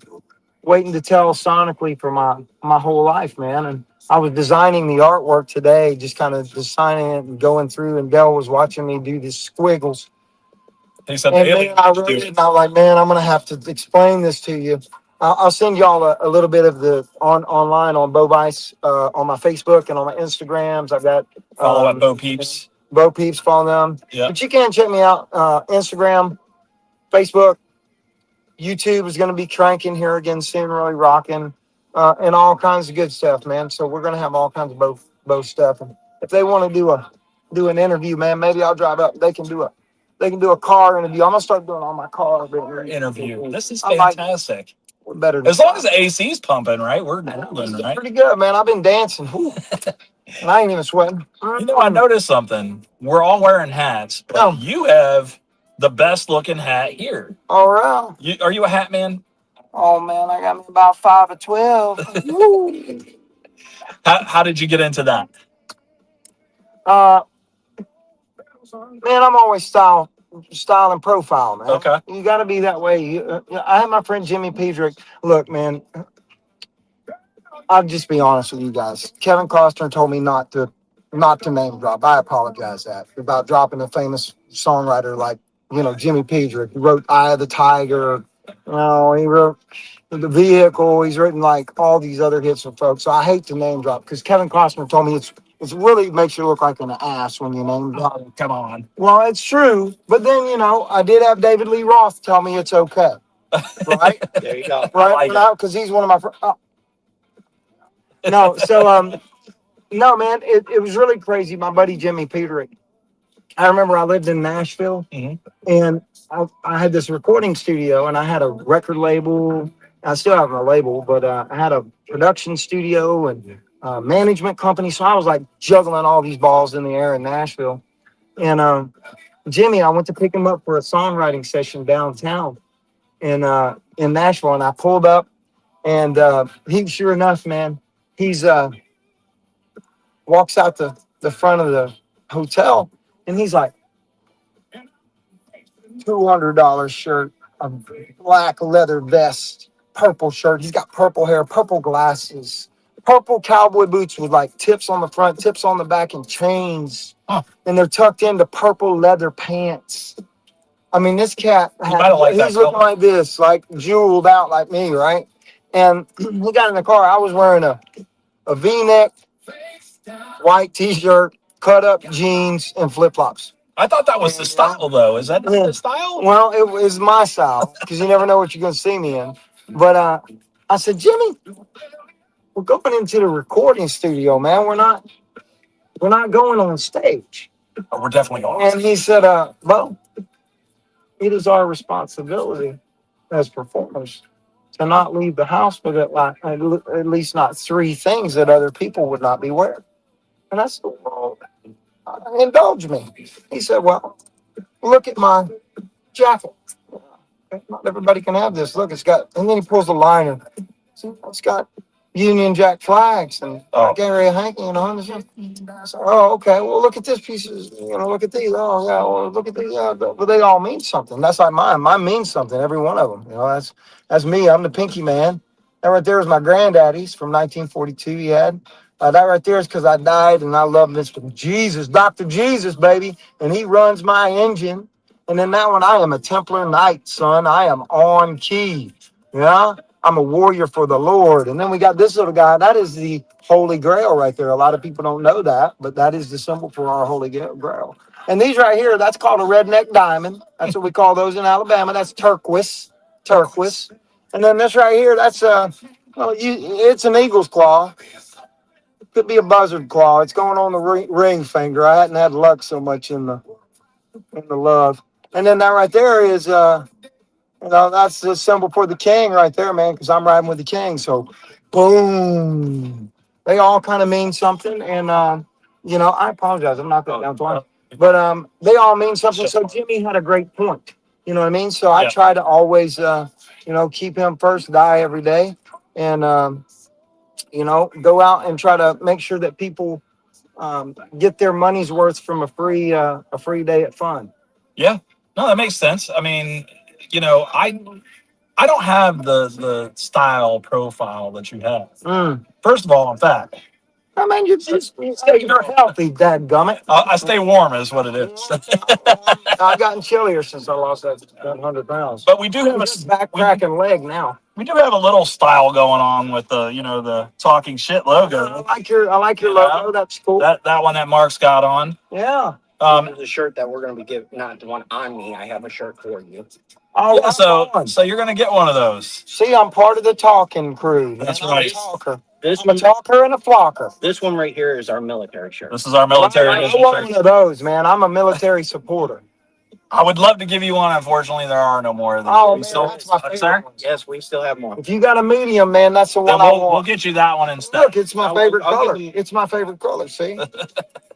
tell sonically for my whole life, man. And I was designing the artwork today, just kind of designing it and going through. And Dell was watching me do these squiggles. He said the And man, alien I do wrote it, it. and I was like, man, I'm gonna have to explain this to you. I'll send y'all a little bit of the online on Bo Bice on my Facebook and on my Instagrams. I've got Follow at Bo Peeps. Bo Peeps, follow them. Yeah. But you can check me out Instagram, Facebook, YouTube is going to be cranking here again soon, really rocking, and all kinds of good stuff, man. So we're going to have all kinds of both stuff. And if they want to do an interview, man, maybe I'll drive up. They can do a car interview. I'm gonna start doing all my car Interview. This is I like fantastic. we're better than As long as the AC's pumping, right? We're golden, right? pretty good, man. I've been dancing, whew, and I ain't even sweating. You know, I noticed something. We're all wearing hats, but Oh. you have the best looking hat here. All right. Are you a hat man? Oh man, I got me about 5 or 12. Woo. How did you get into that? Uh, Man, I'm always style and profile, man. Okay. You got to be that way. I had my friend Jimmy Pedrick. Look, man, I'll just be honest with you guys. Kevin Costner told me not to name drop. I apologize that about dropping a famous songwriter like Jimmy Pedrick. He wrote "Eye of the Tiger." He wrote "The Vehicle." He's written like all these other hits for folks. So I hate to name drop because Kevin Costner told me it's really makes you look like an ass when you name drop. Oh, come on. Well, it's true, but then I did have David Lee Roth tell me it's okay, right? There you go. Right? Because he's one of my friends. Oh. No, so no, man, it was really crazy. My buddy Jimmy Peterick. I remember I lived in Nashville, and I had this recording studio, and I had a record label. I still have a label, but I had a production studio and management company. So I was like juggling all these balls in the air in Nashville. And Jimmy, I went to pick him up for a songwriting session downtown in Nashville, and I pulled up, and he sure enough, man, he's walks out the front of the hotel, and he's like, $200 shirt, a black leather vest, purple shirt. He's got purple hair, purple glasses, purple cowboy boots with like tips on the front, tips on the back, and chains. Huh. And they're tucked into purple leather pants. I mean, this cat, he's looking like this, like jeweled out like me, right? And he got in the car. I was wearing a V-neck, white T-shirt, cut up jeans, and flip-flops. I thought that was the style, though. Is that the style? Well, it was my style because you never know what you're going to see me in. But I said, Jimmy, we're going into the recording studio, man. We're not going on stage. Oh, we're definitely going. And he said, Bo, it is our responsibility as performers to not leave the house with at least not 3 things that other people would not be wearing. And I said, well, indulge me. He said, well, look at my jacket. Not everybody can have this. Look, it's got, and then he pulls the line and it's got Union Jack flags and Gary Hanky and 100. So, oh, okay. Well, look at this piece. Look at these. Oh, yeah. Well, look at these. Yeah, but they all mean something. That's like mine. Mine means something. Every one of them. That's me. I'm the pinky man. That right there is my granddaddy's from 1942. He had. That right there is because I died and I love Mr. Jesus, Dr. Jesus, baby, and he runs my engine. And then that one, I am a Templar Knight, son. I am on key. Yeah. I'm a warrior for the Lord. And then we got this little guy. That is the Holy Grail right there. A lot of people don't know that, but that is the symbol for our Holy Grail. And these right here, that's called a redneck diamond. That's what we call those in Alabama. That's turquoise. Turquoise. And then this right here, that's it's an eagle's claw. Could be a buzzard claw. It's going on the ring finger. I hadn't had luck so much in the love. And then that right there is that's the symbol for the king right there, man, because I'm riding with the king. So, boom. They all kind of mean something. And, I apologize. I'm not that down twice. But they all mean something. So, Jimmy had a great point. You know what I mean? So, I try to always, keep him first, die every day. And, go out and try to make sure that people get their money's worth from a free day at fun. Yeah. No, that makes sense. I mean, you know, I don't have the style profile that you have. First of all, I'm fat. I mean, you're healthy, dadgummit. I stay warm, is what it is. I've gotten chillier since I lost that 100 pounds. But we do have I'm a just back cracking leg now. we do have a little style going on with the the talking shit logo. I like your logo. That's cool. That one that Mark's got on. Yeah. The shirt that we're going to be giving, not the one on me. I have a shirt for you. Oh, Yeah, so you're gonna get one of those. see, I'm part of the talking crew. That's I'm right. a talker. This I'm a one, talker and a flocker. this one right here is our military shirt. This is our military I edition want shirt. one of those, man. I'm a military supporter. I would love to give you one. Unfortunately, there are no more of these. Oh, We man, that's my favorite sir? one. Yes, we still have more. If you got a medium, man, that's the Then one I we'll want. get you that one instead. Look, it's my favorite I'll color. give you- It's my favorite color. See,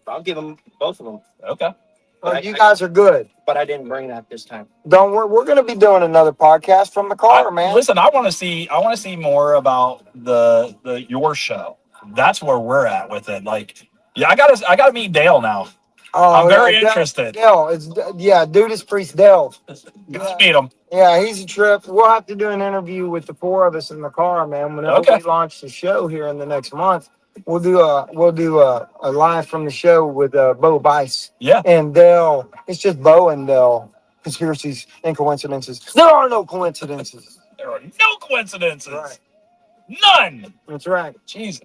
I'll give them both of them. Okay. you guys are good. But I didn't bring that this time. Don't worry. We're going to be doing another podcast from the car, man. Listen, I want to see more about the your show. That's where we're at with it. Like, yeah, I gotta meet Dale now. I'm very interested. Dell, dude is Priest Dell. Gotta meet him. Yeah, he's a trip. We'll have to do an interview with the four of us in the car, man. Whenever Okay. we launch the show here in the next month, we'll do a live from the show with Bo Bice. Yeah. And Dell. It's just Bo and Dell. Conspiracies and coincidences. There are no coincidences. There are no coincidences. Right. None. That's right. Jeez.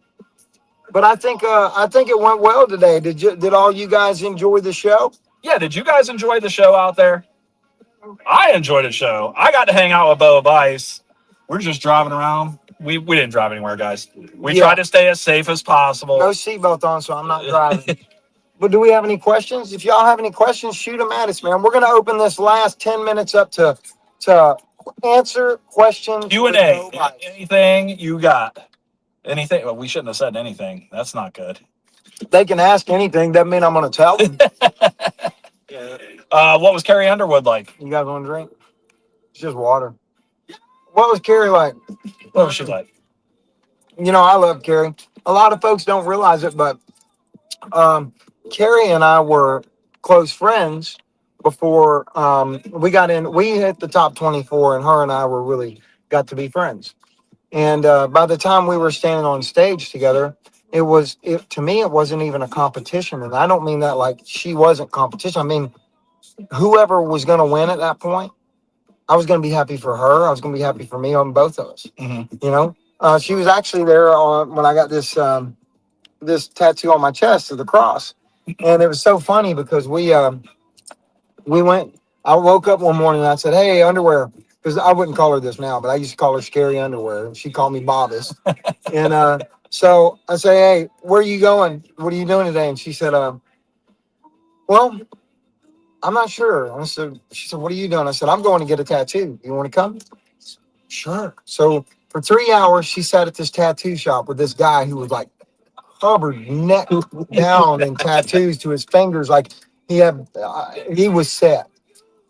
But I think it went well today. Did all you guys enjoy the show? Yeah, did you guys enjoy the show out there? I enjoyed the show. I got to hang out with Bo Bice. We're just driving around. We didn't drive anywhere, guys. We tried to stay as safe as possible. No seatbelt on, so I'm not driving. But do we have any questions? If y'all have any questions, shoot them at us, man. We're going to open this last 10 minutes up to answer questions. Q&A. Anything you got? Anything? Well, we shouldn't have said anything. That's not good. They can ask anything. Doesn't mean I'm going to tell them. What was Carrie Underwood like? You guys want a drink? It's just water. What was Carrie like? What was she like? You know, I love Carrie. A lot of folks don't realize it, but Carrie and I were close friends before we got in. We hit the top 24, and her and I were really got to be friends. And by the time we were standing on stage together, to me, it wasn't even a competition. And I don't mean that like she wasn't competition. I mean, whoever was going to win at that point, I was going to be happy for her. I was going to be happy for me on both of us. Mm-hmm. You know, she was actually there when I got this tattoo on my chest of the cross. And it was so funny because we went, I woke up one morning and I said, "Hey, underwear," because I wouldn't call her this now, but I used to call her Scary Underwear. And she called me Bobbis. And so I say, "Hey, where are you going? What are you doing today?" And she said, "Well, I'm not sure." She said, "What are you doing?" I said, "I'm going to get a tattoo. You want to come?" Sure. So for 3 hours, she sat at this tattoo shop with this guy who was like covered neck down in tattoos to his fingers. Like he was set.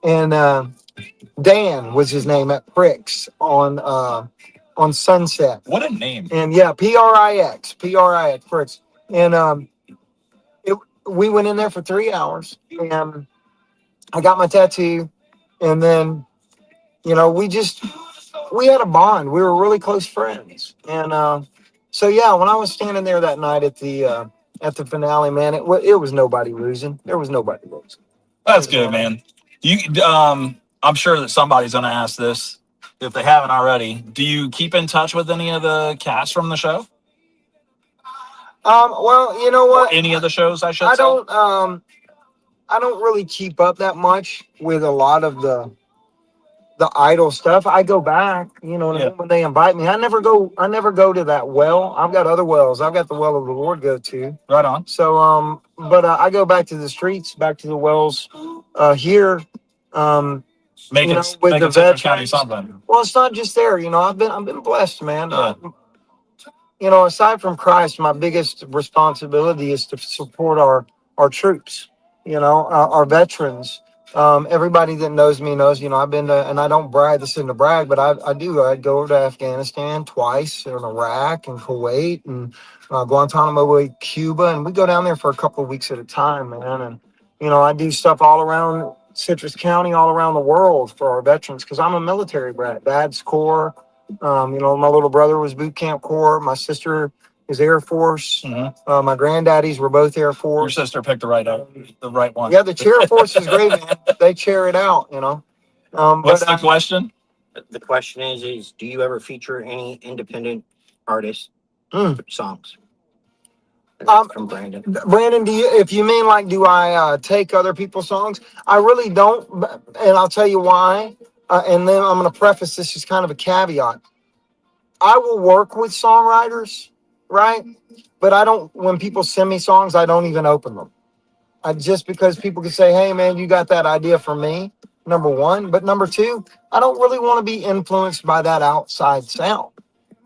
And Dan was his name at Prix on Sunset. What a name. And yeah, Prix, Prix. And we went in there for 3 hours, and I got my tattoo, and then, you know, we had a bond. We were really close friends. And so yeah, when I was standing there that night at the finale, man, it was nobody losing. There was nobody losing. That's good, man. I'm sure that somebody's going to ask this if they haven't already. Do you keep in touch with any of the cast from the show? Well, you know what? Or any of the shows, I should I say. I don't really keep up that much with a lot of the idol stuff. I go back, you know, when they invite me. I never go to that well. I've got other wells. I've got the well of the Lord go to. Right on. So but I go back to the streets, back to the wells here. Make you know, it with make the it Citrus County veterans. something. Well, it's not just there, you know. I've been blessed, man. Yeah. You know, aside from Christ, my biggest responsibility is to support our troops, you know, our veterans. Everybody that knows me knows, you know, I've been to, and I don't brag, this isn't a brag, but I do. I'd go over to Afghanistan twice, and Iraq and Kuwait and Guantanamo Bay, Cuba. And we go down there for a couple of weeks at a time, man. And, you know, I do stuff all around Citrus County, all around the world for our veterans because I'm a military brat. Dad's Corps. My little brother was boot camp Corps. My sister is Air Force. My granddaddies were both Air Your Force. sister picked the right one. Yeah, the chair force is great, man. They chair it out. What's the question? The question is, do you ever feature any independent artists songs? From Brandon. Brandon, if you mean like, do I take other people's songs? I really don't, and I'll tell you why. And then I'm going to preface this as kind of a caveat. I will work with songwriters, right? But I don't. When people send me songs, I don't even open them. Just because people can say, "Hey, man, you got that idea for me." Number one, but number two, I don't really want to be influenced by that outside sound.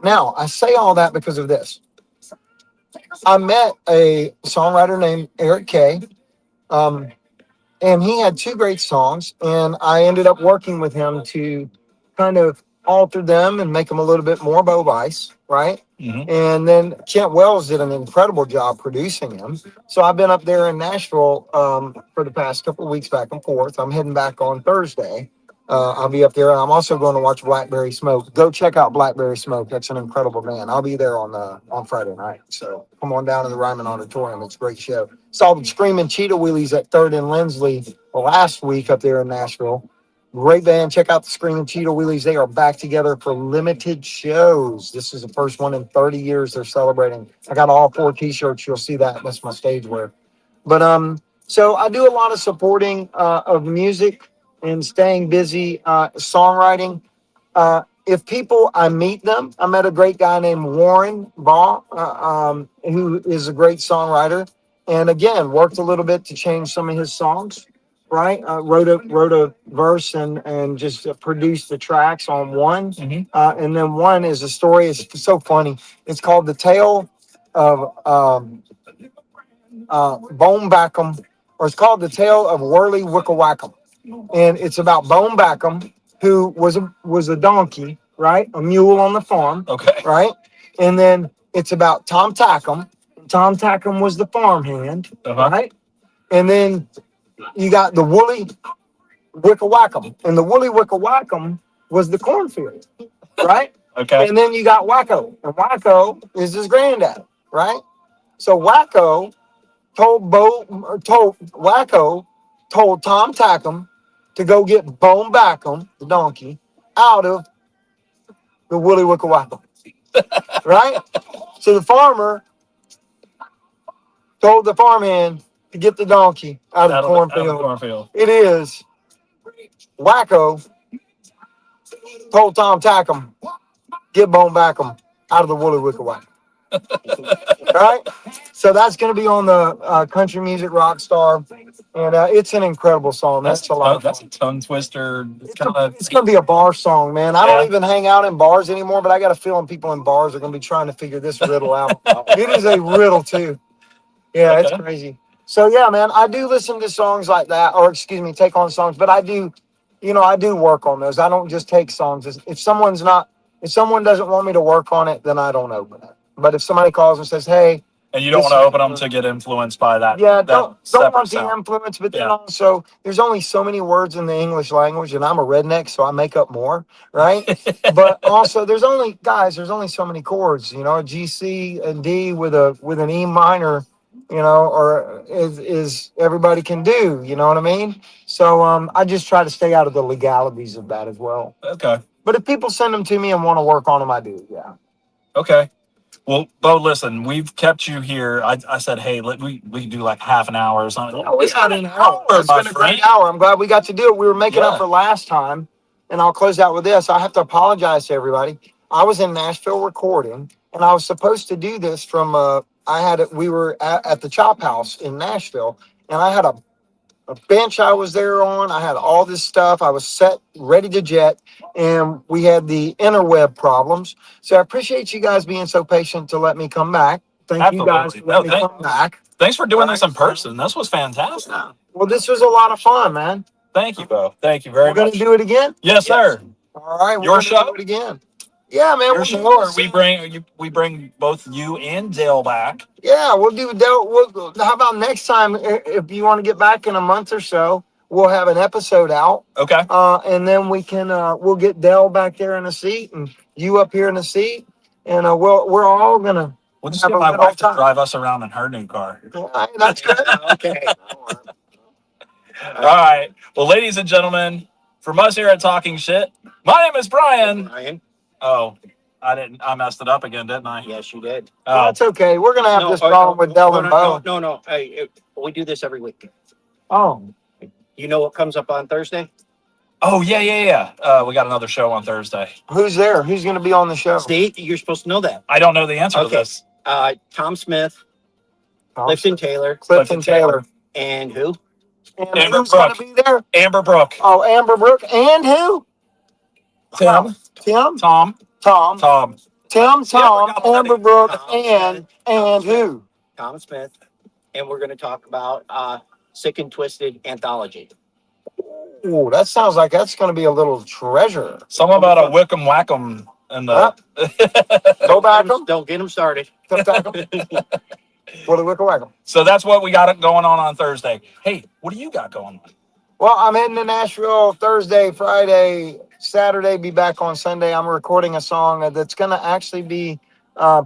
Now, I say all that because of this. I met a songwriter named Eric Kay, and he had two great songs, and I ended up working with him to kind of alter them and make them a little bit more Bo Bice, right? And then Kent Wells did an incredible job producing him. So I've been up there in Nashville for the past couple of weeks back and forth. I'm heading back on Thursday. I'll be up there. I'm also going to watch Blackberry Smoke. Go check out Blackberry Smoke. That's an incredible band. I'll be there on Friday night. So come on down to the Ryman Auditorium. It's a great show. Saw the Screaming Cheetah Wheelies at 3rd and Lindsley last week up there in Nashville. Great band. Check out the Screaming Cheetah Wheelies. They are back together for limited shows. This is the first one in 30 years they're celebrating. I got all 4 t-shirts. You'll see that. That's my stage wear. But so I do a lot of supporting of music and staying busy songwriting. If people, I meet them. I met a great guy named Warren Baugh, who is a great songwriter, and again worked a little bit to change some of his songs. Right, wrote a verse and just produced the tracks on one, and then one is a story. It's so funny. It's called "The Tale of Bone Backham," or it's called "The Tale of Whirly Wicklewackham," and it's about Bone Backham, who was a donkey, right, a mule on the farm, Okay. right, and then it's about Tom Tackham. Tom Tackham was the farmhand, right, and then you got the Woolly Wicklewackham, and the Woolly Wicklewackham was the cornfield, right? Okay. And then you got Wacko, and Wacko is his granddad, right? So Wacko told Tom Tackham to go get Bone Backham, the donkey, out of the Woolly Wicklewackham, right? So the farmer told the farmhand to get the donkey out of the cornfield. It is Wacko told Tom Tackham, get Bone Backham out of the Woolly Wicklewackham. Right? So that's going to be on the Country Music Rockstar. And it's an incredible song. That's a lot of fun. That's a tongue twister. It's going to be a bar song, man. I don't even hang out in bars anymore, but I got a feeling people in bars are going to be trying to figure this riddle out. It is a riddle, too. Yeah, it's crazy. So, yeah, man, I do listen to songs like that, or excuse me, take on songs, but I do work on those. I don't just take songs. If someone doesn't want me to work on it, then I don't open it. But if somebody calls and says, hey, and you don't want to open them to get influenced by that. Yeah, don't want the influence, but then also there's only so many words in the English language, and I'm a redneck, so I make up more, right? But also there's only so many chords, a G, C, and D with an E minor, or is everybody can do, you know what I mean? So I just try to stay out of the legalities of that as well. Okay. But if people send them to me and want to work on them, I do, yeah. Okay. Well, Bo, listen, we've kept you here. I said, hey, we can do like half an hour or something. We got an hour. It's been a great hour. I'm glad we got to do it. We were making up for last time, and I'll close out with this. I have to apologize to everybody. I was in Nashville recording, and I was supposed to do this from we were at the Chop House in Nashville, and I had a bench I was there on. I had all this stuff. I was set, ready to jet, and we had the interweb problems. So I appreciate you guys being so patient to let me come back. Thank you guys for letting me come back. Thanks for doing this in person. This was fantastic. Well, this was a lot of fun, man. Thank you, Bo. Thank you very much. We're going to do it again? Yes, sir. All right. Your show? Do it again. Yeah, man. Your show, or we bring both you and Dale back. Yeah, we'll do Dale. How about next time, if you want to get back in a month or so, we'll have an episode out. Okay. And then we'll get Dell back there in a seat and you up here in a seat, and we're all gonna We'll just have get a my good wife old to time. drive us around in her new car. That's good. Okay. All right. Well, ladies and gentlemen, from us here at Talking Shit, my name is Brian. Ryan. Oh, I messed it up again, didn't I? Yes, you did. Oh, That's okay. We're gonna have this problem with Dell and Bo. No. Hey, we do this every week. Oh, You know what comes up on Thursday? oh yeah. We got another show on Thursday. who's there? Who's gonna be on the show? See, you're supposed to know that. I don't know the answer to Okay. this. Tom Smith, Clifton Taylor, Clifton Taylor. and who? And Amber who's gonna Brooke. be there? Amber Brooke. Oh, Amber Brooke. And who? Tim. Tim? Tom. Tom. Tom. Tim, See, I Tom, forgot already. Amber Brooke, Tom and who? Tom Smith. And we're going to talk about Sick and Twisted Anthology. Ooh, that sounds like that's going to be a little treasure. Something about a Wickham Wackham and the. Go back them. Don't get them started. What a wicked waggle. So that's what we got going on Thursday. Hey, what do you got going on? Well, I'm heading to Nashville Thursday, Friday, Saturday. Be back on Sunday. I'm recording a song that's going to actually be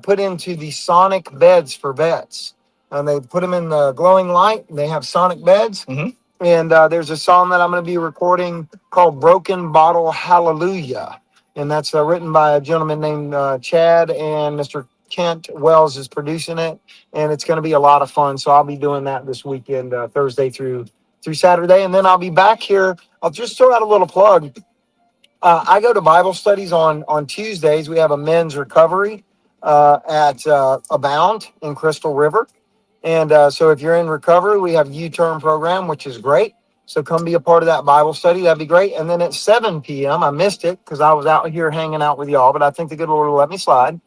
put into the sonic beds for vets. And they put them in the glowing light. They have sonic beds. Mhm. And there's a song that I'm going to be recording called Broken Bottle Hallelujah. And that's written by a gentleman named Chad, and Mr. Kent Wells is producing it. And it's going to be a lot of fun. So I'll be doing that this weekend, Thursday through Saturday. And then I'll be back here. I'll just throw out a little plug. I go to Bible studies on Tuesdays. We have a men's recovery at Abound in Crystal River. And so if you're in recovery, we have U-Turn program, which is great. So come be a part of that Bible study. That'd be great. And then at 7 p.m., I missed it because I was out here hanging out with y'all, but I think the good Lord will let me slide.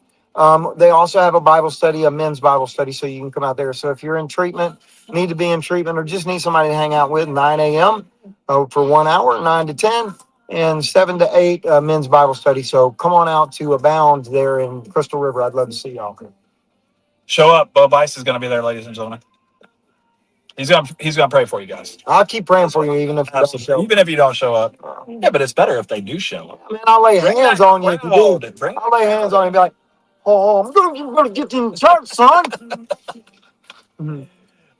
They also have a Bible study, a men's Bible study, so you can come out there. So if you're in treatment, need to be in treatment, or just need somebody to hang out with, 9 a.m. For 1 hour, 9 to 10, and 7 to 8 men's Bible study. So come on out to Abound there in Crystal River. I'd love to see y'all. Show up. Bo Bice is going to be there, ladies and gentlemen. He's gonna pray for you guys. I'll keep praying for you, even if you don't show Absolutely. up. Even if you don't show up. Yeah, but it's better if they do show up. Man, I'll lay Bring hands that on you if you crowd. do. Bring- I'll lay hands on you and be like, oh, I'm gonna get you in church, son.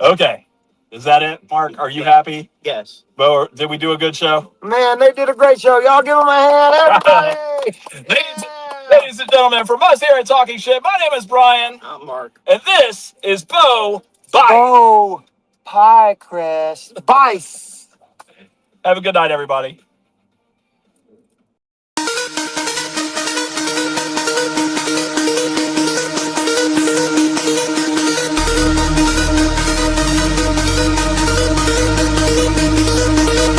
Okay. Is that it, Mark? Are you happy? Yes. Bo, did we do a good show? Man, they did a great show. Y'all give them a hand, everybody. Ladies and gentlemen, from us here at Talking Shit, my name is Brian, I'm Mark. and this is Bo Bice. Oh, pie, Chris. Bice. Have a good night, everybody.